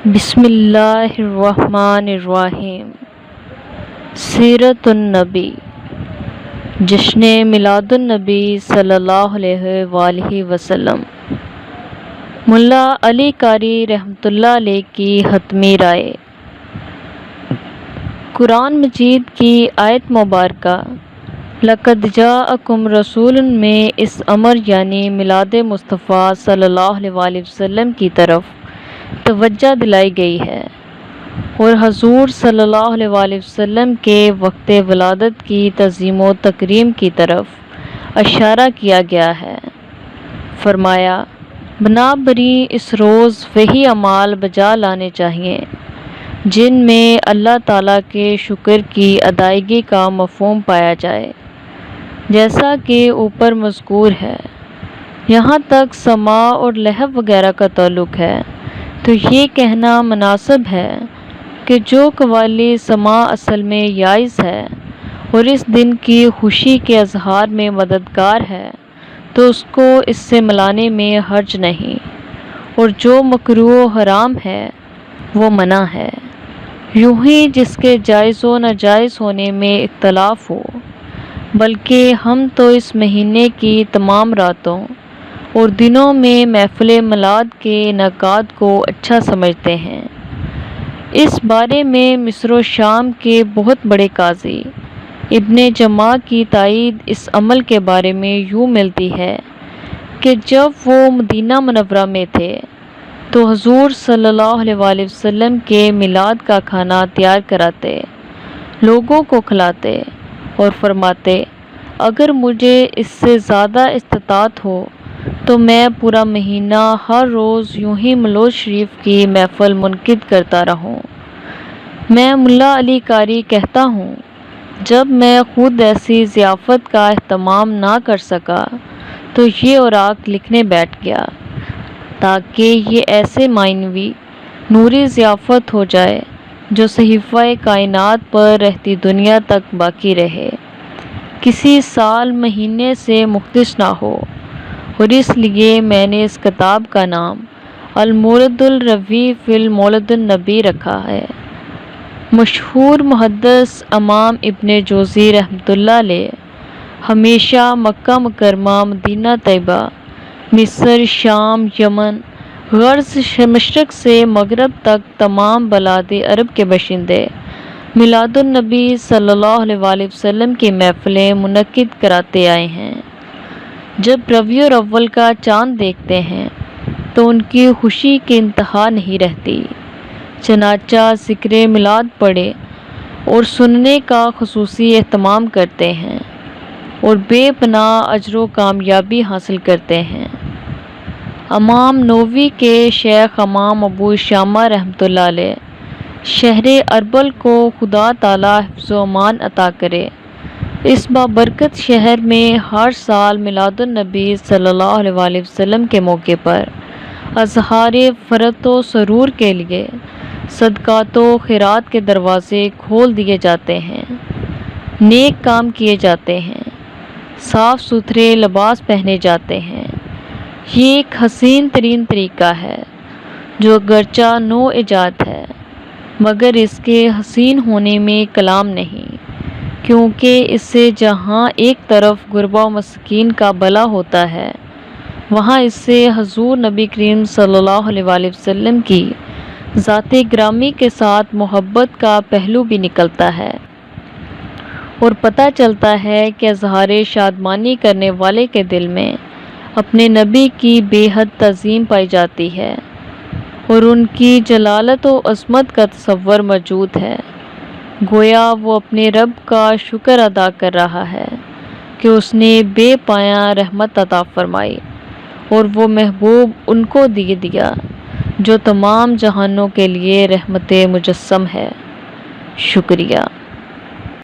بسم اللہ الرحمن الرحیم۔ سیرت النبی، جشن میلاد النبی صلی اللہ علیہ وآلہ وسلم۔ ملا علی قاری رحمۃ اللہ علیہ کی حتمی رائے۔ قرآن مجید کی آیت مبارکہ لقد جاءکم رسول میں اس امر یعنی میلاد مصطفیٰ صلی اللہ علیہ وآلہ وسلم کی طرف توجہ دلائی گئی ہے اور حضور صلی اللہ علیہ وآلہ وسلم کے وقت ولادت کی تعظیم و تکریم کی طرف اشارہ کیا گیا ہے۔ فرمایا، بنا بری اس روز وہی اعمال بجا لانے چاہیے جن میں اللہ تعالیٰ کے شکر کی ادائیگی کا مفہوم پایا جائے، جیسا کہ اوپر مذکور ہے۔ یہاں تک سماع اور لہو وغیرہ کا تعلق ہے تو یہ کہنا مناسب ہے کہ جو قوالی سماع اصل میں جائز ہے اور اس دن کی خوشی کے اظہار میں مددگار ہے تو اس کو اس سے ملانے میں حرج نہیں، اور جو مکروہ و حرام ہے وہ منع ہے۔ یوں ہی جس کے جائز و ناجائز ہونے میں اختلاف ہو، بلکہ ہم تو اس مہینے کی تمام راتوں اور دنوں میں محفل میلاد کے انعقاد کو اچھا سمجھتے ہیں۔ اس بارے میں مصر و شام کے بہت بڑے قاضی ابن جماع کی تائید اس عمل کے بارے میں یوں ملتی ہے کہ جب وہ مدینہ منورہ میں تھے تو حضور صلی اللہ علیہ وآلہ وسلم کے میلاد کا کھانا تیار کراتے، لوگوں کو کھلاتے اور فرماتے، اگر مجھے اس سے زیادہ استطاعت ہو تو میں پورا مہینہ ہر روز یوں ہی ملوث شریف کی محفل منعقد کرتا رہوں۔ میں ملا علی قاری کہتا ہوں، جب میں خود ایسی ضیافت کا اہتمام نہ کر سکا تو یہ اوراق لکھنے بیٹھ گیا تاکہ یہ ایسے معنوی نوری ضیافت ہو جائے جو صحیفہ کائنات پر رہتی دنیا تک باقی رہے، کسی سال مہینے سے مختص نہ ہو، اور اس لیے میں نے اس کتاب کا نام المولد الربیع فی المولد النبی رکھا ہے۔ مشہور محدث امام ابن جوزی رحمۃ اللہ علیہ ہمیشہ مکہ مکرمہ، مدینہ طیبہ، مصر، شام، یمن، غرض مشرق سے مغرب تک تمام بلاد عرب کے باشندے میلاد النبی صلی اللہ علیہ وآلہ وسلم کی محفلیں منعقد کراتے آئے ہیں۔ جب ربیع الاول کا چاند دیکھتے ہیں تو ان کی خوشی کی انتہا نہیں رہتی، چنانچہ ذکر میلاد پڑھے اور سننے کا خصوصی اہتمام کرتے ہیں اور بے پناہ اجر و کامیابی حاصل کرتے ہیں۔ امام نووی کے شیخ امام ابو شامہ رحمۃ اللہ علیہ شہر اربل کو خدا تعالیٰ حفظ و امان عطا کرے، اس بابرکت شہر میں ہر سال میلاد النبی صلی اللہ علیہ وآلہ وسلم کے موقع پر اظہار فرحت و سرور کے لیے صدقات و خیرات کے دروازے کھول دیے جاتے ہیں، نیک کام کیے جاتے ہیں، صاف ستھرے لباس پہنے جاتے ہیں۔ یہ ایک حسین ترین طریقہ ہے جو اگرچہ نو ایجاد ہے مگر اس کے حسین ہونے میں کلام نہیں، کیونکہ اس سے جہاں ایک طرف غربا و مسکین کا بھلا ہوتا ہے، وہاں اس سے حضور نبی کریم صلی اللہ علیہ وآلہ وسلم کی ذات گرامی کے ساتھ محبت کا پہلو بھی نکلتا ہے، اور پتہ چلتا ہے کہ اظہار شادمانی کرنے والے کے دل میں اپنے نبی کی بے حد تعظیم پائی جاتی ہے اور ان کی جلالت و عظمت کا تصور موجود ہے، گویا وہ اپنے رب کا شکر ادا کر رہا ہے کہ اس نے بے پایاں رحمت عطا فرمائی اور وہ محبوب ان کو دیا جو تمام جہانوں کے لیے رحمت مجسم ہے۔ شکریہ۔